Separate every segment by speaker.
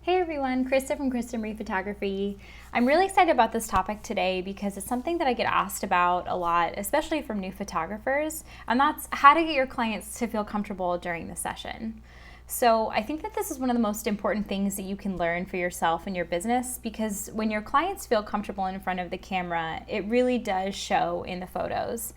Speaker 1: Hey everyone, Krista from Krista Marie Photography. I'm really excited about this topic today because it's something that I get asked about a lot, especially from new photographers, and that's how to get your clients to feel comfortable during the session. So I think that this is one of the most important things that you can learn for yourself and your business, because when your clients feel comfortable in front of the camera, it really does show in the photos.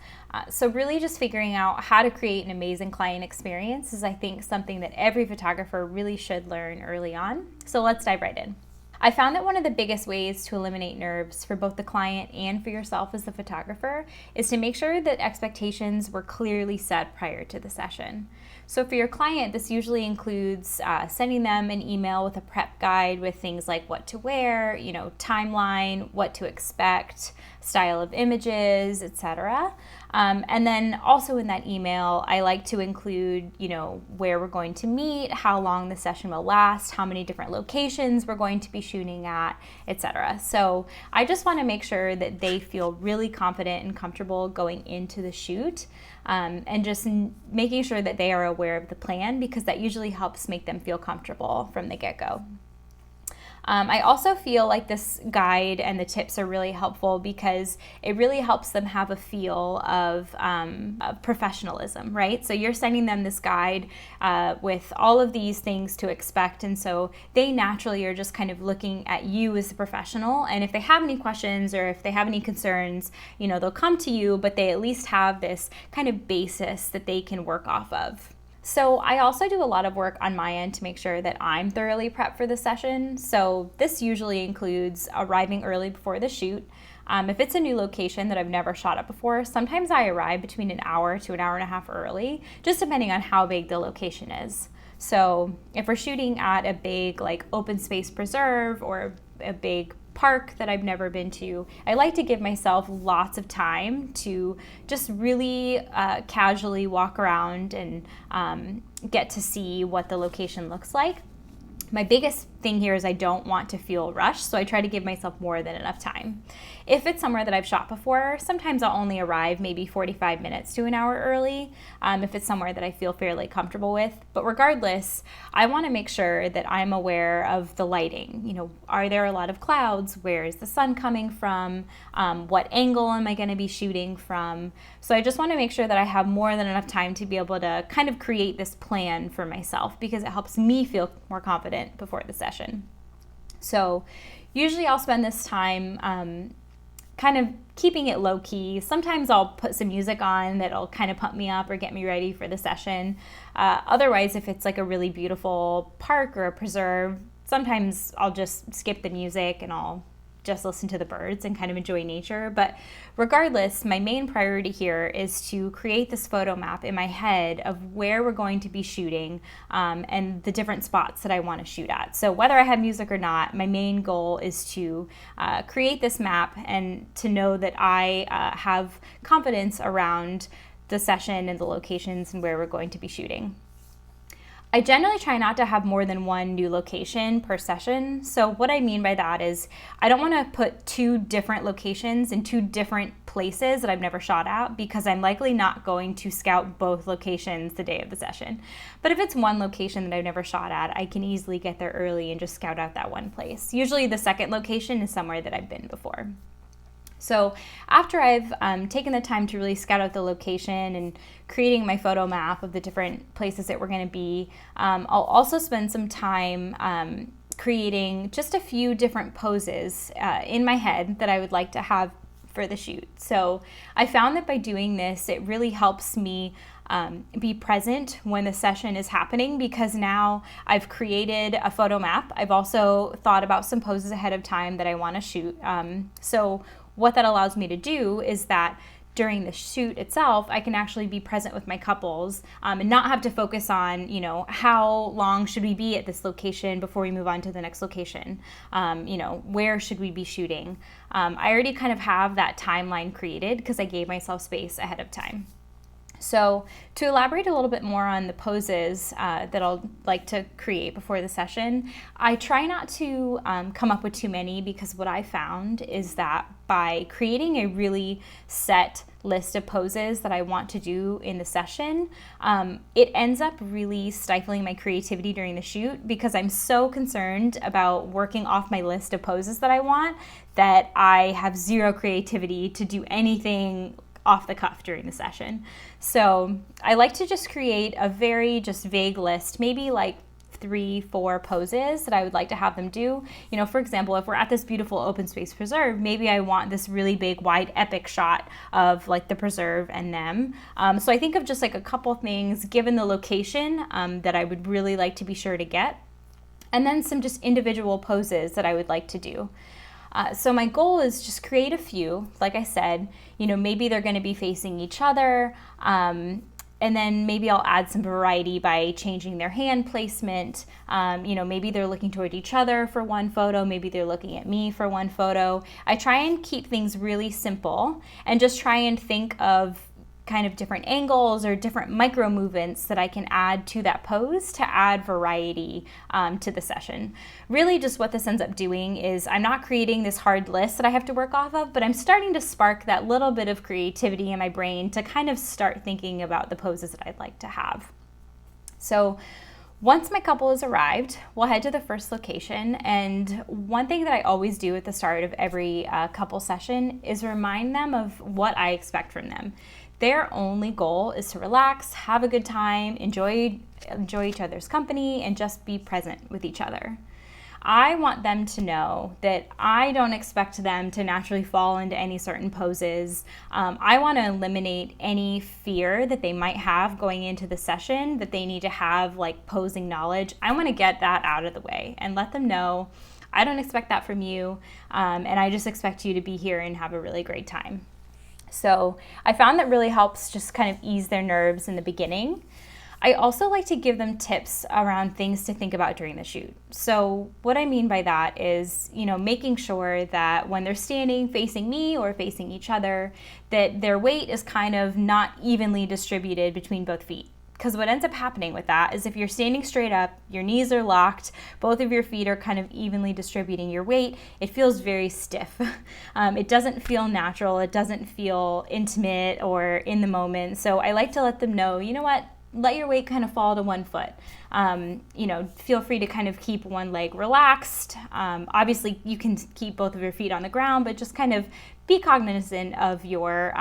Speaker 1: So really just figuring out how to create an amazing client experience is, I think, something that every photographer really should learn early on. So let's dive right in. I found that one of the biggest ways to eliminate nerves for both the client and for yourself as the photographer is to make sure that expectations were clearly set prior to the session. So for your client, this usually includes sending them an email with a prep guide with things like what to wear, timeline, what to expect, style of images, etc. And then also in that email, I like to include, where we're going to meet, how long the session will last, how many different locations we're going to be shooting at, etc. So I just want to make sure that they feel really confident and comfortable going into the shoot, and just making sure that they are aware of the plan, because that usually helps make them feel comfortable from the get-go. I also feel like this guide and the tips are really helpful because it really helps them have a feel of professionalism, right? So you're sending them this guide with all of these things to expect, and so they naturally are just kind of looking at you as a professional, and if they have any questions or if they have any concerns, they'll come to you, but they at least have this kind of basis that they can work off of. So I also do a lot of work on my end to make sure that I'm thoroughly prepped for the session. So this usually includes arriving early before the shoot. If it's a new location that I've never shot at before, sometimes I arrive between an hour to an hour and a half early, just depending on how big the location is. So if we're shooting at a big open space preserve or a big park that I've never been to, I like to give myself lots of time to just really casually walk around and get to see what the location looks like. My biggest thing here is I don't want to feel rushed, so I try to give myself more than enough time. If it's somewhere that I've shot before, sometimes I'll only arrive maybe 45 minutes to an hour early, if it's somewhere that I feel fairly comfortable with. But regardless, I want to make sure that I'm aware of the lighting. Are there a lot of clouds? Where is the sun coming from? What angle am I going to be shooting from? So I just want to make sure that I have more than enough time to be able to kind of create this plan for myself, because it helps me feel more confident before the session. So usually I'll spend this time kind of keeping it low key. Sometimes I'll put some music on that'll kind of pump me up or get me ready for the session. Otherwise, if it's like a really beautiful park or a preserve, sometimes I'll just skip the music and I'll just listen to the birds and kind of enjoy nature. But regardless, my main priority here is to create this photo map in my head of where we're going to be shooting, and the different spots that I want to shoot at. So whether I have music or not, my main goal is to create this map and to know that I have confidence around the session and the locations and where we're going to be shooting. I generally try not to have more than one new location per session. So what I mean by that is I don't want to put two different locations in two different places that I've never shot at, because I'm likely not going to scout both locations the day of the session. But if it's one location that I've never shot at, I can easily get there early and just scout out that one place. Usually the second location is somewhere that I've been before. So after I've taken the time to really scout out the location and creating my photo map of the different places that we're going to be, I'll also spend some time creating just a few different poses in my head that I would like to have for the shoot. So I found that by doing this, it really helps me be present when the session is happening, because now I've created a photo map. I've also thought about some poses ahead of time that I want to shoot. So what that allows me to do is that during the shoot itself, I can actually be present with my couples, and not have to focus on, how long should we be at this location before we move on to the next location? Where should we be shooting? I already kind of have that timeline created because I gave myself space ahead of time. So to elaborate a little bit more on the poses that I'll like to create before the session, I try not to come up with too many, because what I found is that by creating a really set list of poses that I want to do in the session, it ends up really stifling my creativity during the shoot, because I'm so concerned about working off my list of poses that I want that I have zero creativity to do anything off the cuff during the session. So I like to just create a very just vague list, maybe like 3-4 poses that I would like to have them do. You know, for example, if we're at this beautiful open space preserve, maybe I want this really big, wide, epic shot of like the preserve and them. So I think of just like a couple things given the location that I would really like to be sure to get, and then some just individual poses that I would like to do. So my goal is just create a few. Like I said, you know, maybe they're going to be facing each other, and then maybe I'll add some variety by changing their hand placement. You know, maybe they're looking toward each other for one photo, maybe they're looking at me for one photo. I try and keep things really simple and just try and think of kind of different angles or different micro movements that I can add to that pose to add variety to the session. Really just what this ends up doing is I'm not creating this hard list that I have to work off of, but I'm starting to spark that little bit of creativity in my brain to kind of start thinking about the poses that I'd like to have. So once my couple has arrived, we'll head to the first location, and one thing that I always do at the start of every couple session is remind them of what I expect from them. Their only goal is to relax, have a good time, enjoy each other's company, and just be present with each other. I want them to know that I don't expect them to naturally fall into any certain poses. I want to eliminate any fear that they might have going into the session, that they need to have like posing knowledge. I want to get that out of the way and let them know I don't expect that from you, and I just expect you to be here and have a really great time. So I found that really helps just kind of ease their nerves in the beginning. I also like to give them tips around things to think about during the shoot. So what I mean by that is, you know, making sure that when they're standing facing me or facing each other, that their weight is kind of not evenly distributed between both feet. Because what ends up happening with that is if you're standing straight up, your knees are locked, both of your feet are kind of evenly distributing your weight, it feels very stiff. It doesn't feel natural, it doesn't feel intimate or in the moment. So I like to let them know, you know what, let your weight kind of fall to one foot. You know, feel free to kind of keep one leg relaxed. Obviously, you can keep both of your feet on the ground, but just kind of be cognizant of your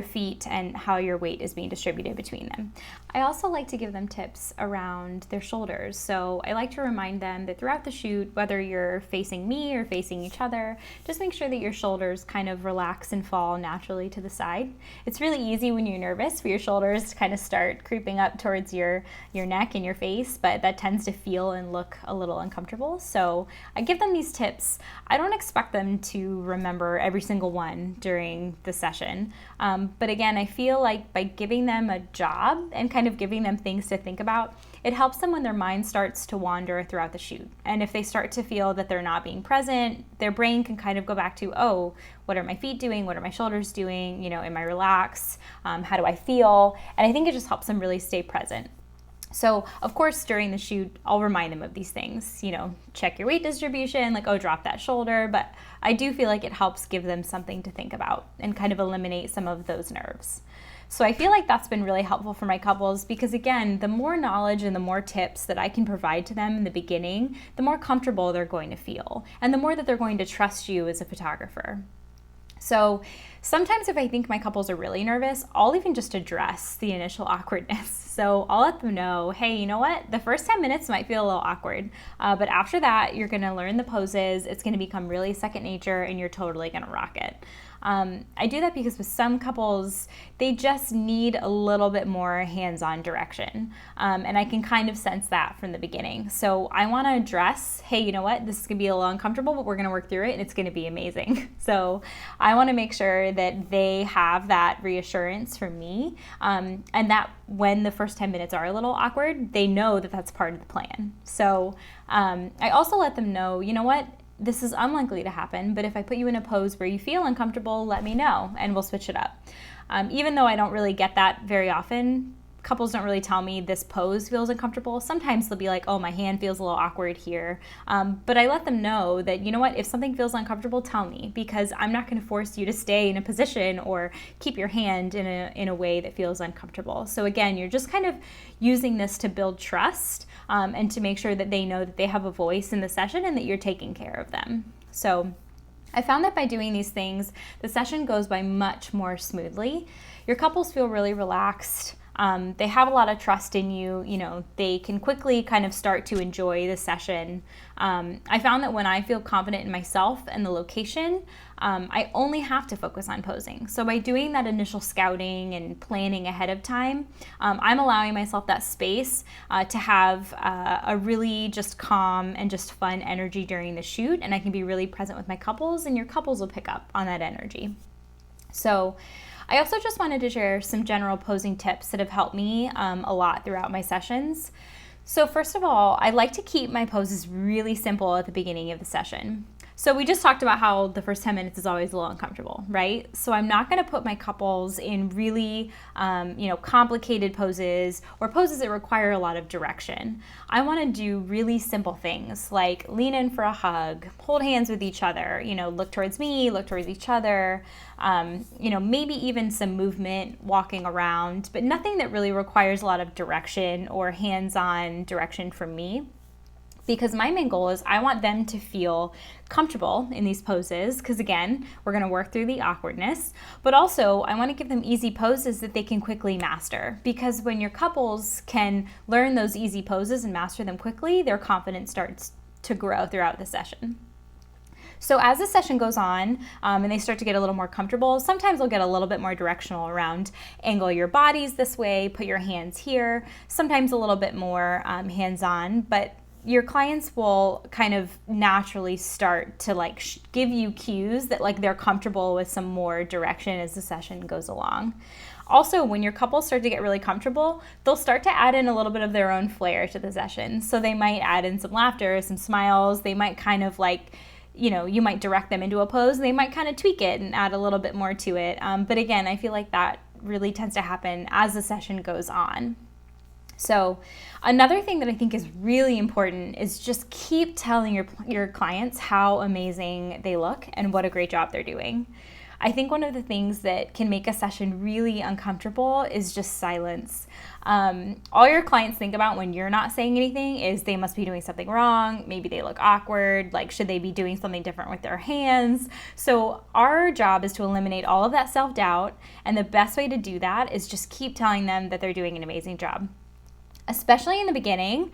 Speaker 1: feet and how your weight is being distributed between them. I also like to give them tips around their shoulders. So I like to remind them that throughout the shoot, whether you're facing me or facing each other, just make sure that your shoulders kind of relax and fall naturally to the side. It's really easy when you're nervous for your shoulders to kind of start creeping up towards your neck and your face, but that tends to feel and look a little uncomfortable. So I give them these tips. I don't expect them to remember every single one during the session. But again, I feel like by giving them a job and kind of giving them things to think about, it helps them when their mind starts to wander throughout the shoot. And if they start to feel that they're not being present, their brain can kind of go back to, oh, what are my feet doing? What are my shoulders doing? You know, am I relaxed? How do I feel? And I think it just helps them really stay present. So, of course, during the shoot, I'll remind them of these things, you know, check your weight distribution, like, oh, drop that shoulder. But I do feel like it helps give them something to think about and kind of eliminate some of those nerves. So I feel like that's been really helpful for my couples because, again, the more knowledge and the more tips that I can provide to them in the beginning, the more comfortable they're going to feel and the more that they're going to trust you as a photographer. So sometimes if I think my couples are really nervous, I'll even just address the initial awkwardness. So I'll let them know, hey, you know what? The first 10 minutes might feel a little awkward, but after that, you're gonna learn the poses, it's gonna become really second nature, and you're totally gonna rock it. I do that because with some couples, they just need a little bit more hands-on direction. And I can kind of sense that from the beginning. So I want to address, hey, you know what? This is going to be a little uncomfortable, but we're going to work through it and it's going to be amazing. So I want to make sure that they have that reassurance from me, and that when the first 10 minutes are a little awkward, they know that that's part of the plan. So I also let them know, you know what? this is unlikely to happen, but if I put you in a pose where you feel uncomfortable, let me know and we'll switch it up. Even though I don't really get that very often, couples don't really tell me this pose feels uncomfortable. Sometimes they'll be like, oh, my hand feels a little awkward here. But I let them know that, you know what, if something feels uncomfortable, tell me, because I'm not going to force you to stay in a position or keep your hand in a way that feels uncomfortable. So again, you're just kind of using this to build trust and to make sure that they know that they have a voice in the session and that you're taking care of them. So I found that by doing these things, the session goes by much more smoothly. Your couples feel really relaxed. They have a lot of trust in you. You know, they can quickly kind of start to enjoy the session. I found that when I feel confident in myself and the location, I only have to focus on posing. So by doing that initial scouting and planning ahead of time, I'm allowing myself that space to have a really just calm and just fun energy during the shoot, and I can be really present with my couples, and your couples will pick up on that energy. So I also just wanted to share some general posing tips that have helped me a lot throughout my sessions. So first of all, I like to keep my poses really simple at the beginning of the session. So we just talked about how the first 10 minutes is always a little uncomfortable, right? So I'm not going to put my couples in really, complicated poses or poses that require a lot of direction. I want to do really simple things like lean in for a hug, hold hands with each other, look towards me, look towards each other, maybe even some movement, walking around, but nothing that really requires a lot of direction or hands-on direction from me. Because my main goal is I want them to feel comfortable in these poses, because again, we're going to work through the awkwardness, but also I want to give them easy poses that they can quickly master, because when your couples can learn those easy poses and master them quickly, their confidence starts to grow throughout the session. So as the session goes on and they start to get a little more comfortable, sometimes they'll get a little bit more directional around angle your bodies this way, put your hands here, sometimes a little bit more hands-on, but your clients will kind of naturally start to give you cues that they're comfortable with some more direction as the session goes along. Also, when your couples start to get really comfortable, they'll start to add in a little bit of their own flair to the session. So they might add in some laughter, some smiles. They might kind of you might direct them into a pose. They might kind of tweak it and add a little bit more to it. But again, I feel like that really tends to happen as the session goes on. So another thing that I think is really important is just keep telling your clients how amazing they look and what a great job they're doing. I think one of the things that can make a session really uncomfortable is just silence. All your clients think about when you're not saying anything is they must be doing something wrong. Maybe they look awkward. Should they be doing something different with their hands? So our job is to eliminate all of that self-doubt. And the best way to do that is just keep telling them that they're doing an amazing job. Especially in the beginning,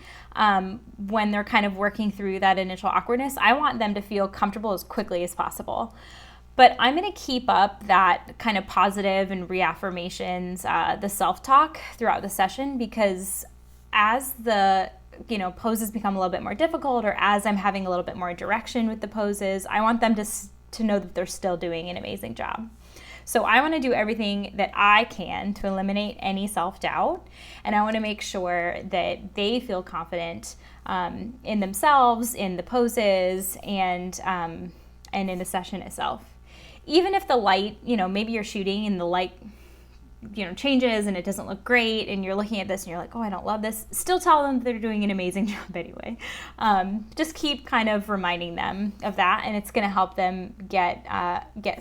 Speaker 1: when they're kind of working through that initial awkwardness, I want them to feel comfortable as quickly as possible. But I'm going to keep up that kind of positive and reaffirmations, the self-talk throughout the session, because as the poses become a little bit more difficult, or as I'm having a little bit more direction with the poses, I want them to know that they're still doing an amazing job. So I want to do everything that I can to eliminate any self-doubt, and I want to make sure that they feel confident in themselves, in the poses, and in the session itself. Even if the light, maybe you're shooting and the light, changes and it doesn't look great, and you're looking at this and you're like, oh, I don't love this, still tell them they're doing an amazing job anyway. Just keep kind of reminding them of that, and it's going to help them get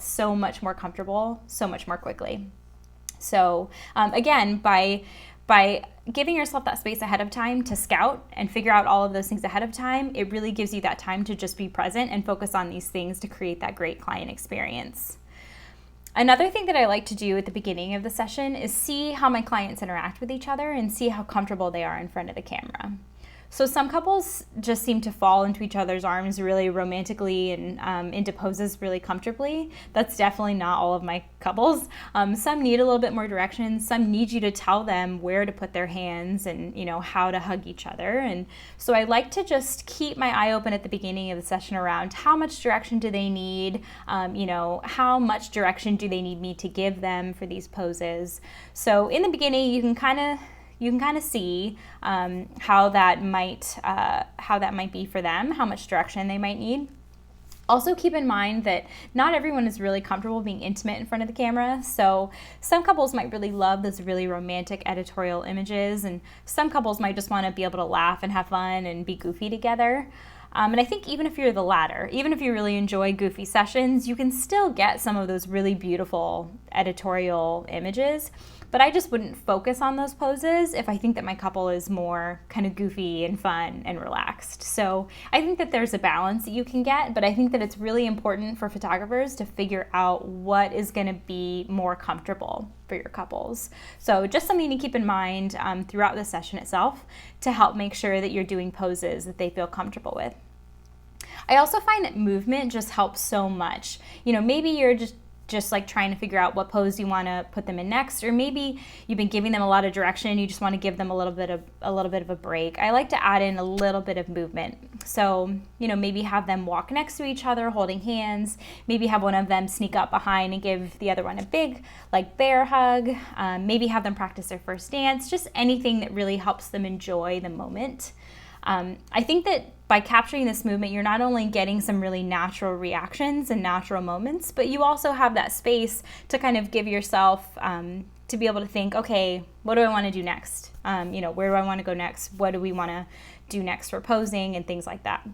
Speaker 1: so much more comfortable so much more quickly. So again, by giving yourself that space ahead of time to scout and figure out all of those things ahead of time, it really gives you that time to just be present and focus on these things to create that great client experience. Another thing that I like to do at the beginning of the session is see how my clients interact with each other and see how comfortable they are in front of the camera. So some couples just seem to fall into each other's arms really romantically and into poses really comfortably. That's definitely not all of my couples. Some need a little bit more direction. Some need you to tell them where to put their hands and how to hug each other. And so I like to just keep my eye open at the beginning of the session around how much direction do they need, how much direction do they need me to give them for these poses. So in the beginning, you can kind of see how that might be for them, how much direction they might need. Also keep in mind that not everyone is really comfortable being intimate in front of the camera. So some couples might really love those really romantic editorial images, and some couples might just want to be able to laugh and have fun and be goofy together. And I think even if you're the latter, even if you really enjoy goofy sessions, you can still get some of those really beautiful editorial images. But I just wouldn't focus on those poses if I think that my couple is more kind of goofy and fun and relaxed. So I think that there's a balance that you can get, but I think that it's really important for photographers to figure out what is going to be more comfortable for your couples. So just something to keep in mind throughout the session itself to help make sure that you're doing poses that they feel comfortable with. I also find that movement just helps so much. Maybe you're just like trying to figure out what pose you want to put them in next, or maybe you've been giving them a lot of direction and you just want to give them a little bit of a break. I like to add in a little bit of movement. So, maybe have them walk next to each other holding hands, maybe have one of them sneak up behind and give the other one a big bear hug, maybe have them practice their first dance, just anything that really helps them enjoy the moment. I think that by capturing this movement, you're not only getting some really natural reactions and natural moments, but you also have that space to kind of give yourself to be able to think, okay, what do I want to do next? Where do I want to go next? What do we want to do next for posing and things like that?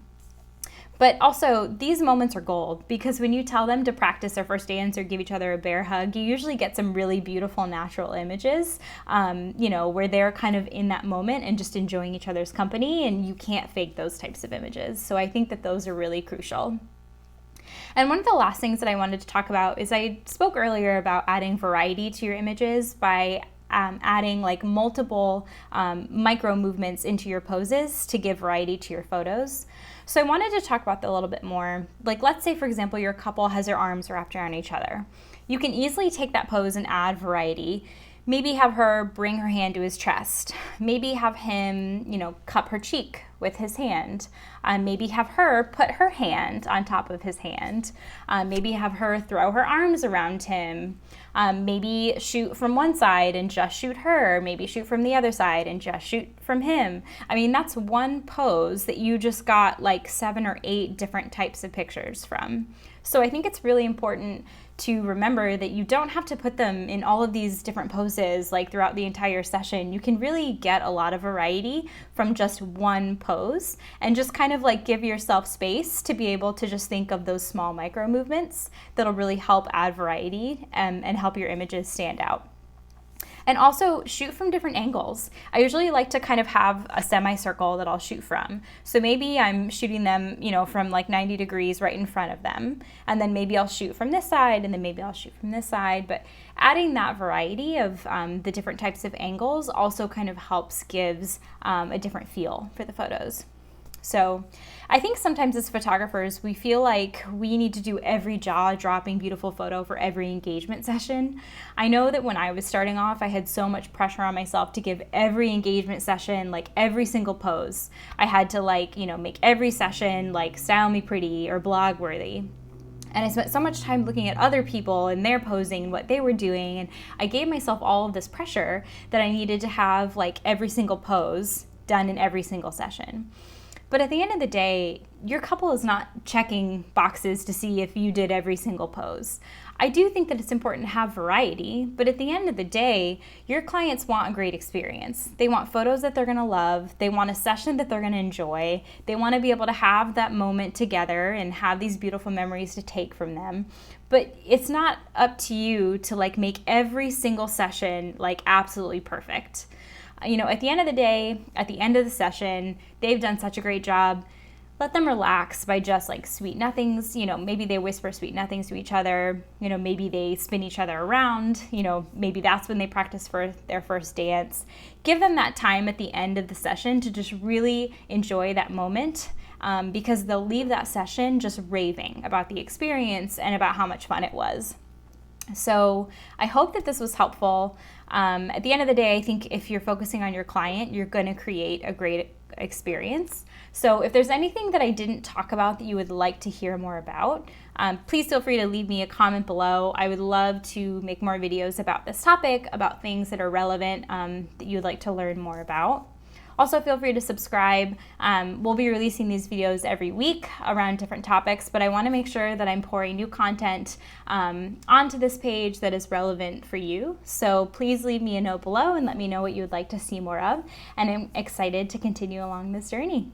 Speaker 1: But also, these moments are gold, because when you tell them to practice their first dance or give each other a bear hug, you usually get some really beautiful natural images, where they're kind of in that moment and just enjoying each other's company, and you can't fake those types of images. So I think that those are really crucial. And one of the last things that I wanted to talk about is I spoke earlier about adding variety to your images by adding multiple micro movements into your poses to give variety to your photos. So I wanted to talk about that a little bit more. Let's say, for example, your couple has their arms wrapped around each other. You can easily take that pose and add variety. Maybe have her bring her hand to his chest. Maybe have him, cup her cheek with his hand. Maybe have her put her hand on top of his hand. Maybe have her throw her arms around him. Maybe shoot from one side and just shoot her. Maybe shoot from the other side and just shoot from him. That's one pose that you just got 7 or 8 different types of pictures from. So I think it's really important to remember that you don't have to put them in all of these different poses throughout the entire session. You can really get a lot of variety from just one pose, and just kind of give yourself space to be able to just think of those small micro movements that'll really help add variety and help your images stand out. And also shoot from different angles. I usually like to kind of have a semicircle that I'll shoot from. So maybe I'm shooting them, from 90 degrees right in front of them. And then maybe I'll shoot from this side, and then maybe I'll shoot from this side. But adding that variety of the different types of angles also kind of gives a different feel for the photos. So I think sometimes as photographers, we feel like we need to do every jaw-dropping beautiful photo for every engagement session. I know that when I was starting off, I had so much pressure on myself to give every engagement session, every single pose. I had to make every session style me pretty or blog worthy. And I spent so much time looking at other people and their posing and what they were doing. And I gave myself all of this pressure that I needed to have every single pose done in every single session. But at the end of the day, your couple is not checking boxes to see if you did every single pose. I do think that it's important to have variety, but at the end of the day, your clients want a great experience. They want photos that they're going to love. They want a session that they're going to enjoy. They want to be able to have that moment together and have these beautiful memories to take from them. But it's not up to you to make every single session absolutely perfect. At the end of the day, at the end of the session, they've done such a great job. Let them relax by just sweet nothings. Maybe they whisper sweet nothings to each other. Maybe they spin each other around. Maybe that's when they practice for their first dance. Give them that time at the end of the session to just really enjoy that moment, because they'll leave that session just raving about the experience and about how much fun it was. So I hope that this was helpful. At the end of the day, I think if you're focusing on your client, you're going to create a great experience. So if there's anything that I didn't talk about that you would like to hear more about, please feel free to leave me a comment below. I would love to make more videos about this topic, about things that are relevant that you'd like to learn more about. Also, feel free to subscribe. We'll be releasing these videos every week around different topics, but I want to make sure that I'm pouring new content onto this page that is relevant for you. So please leave me a note below and let me know what you would like to see more of. And I'm excited to continue along this journey.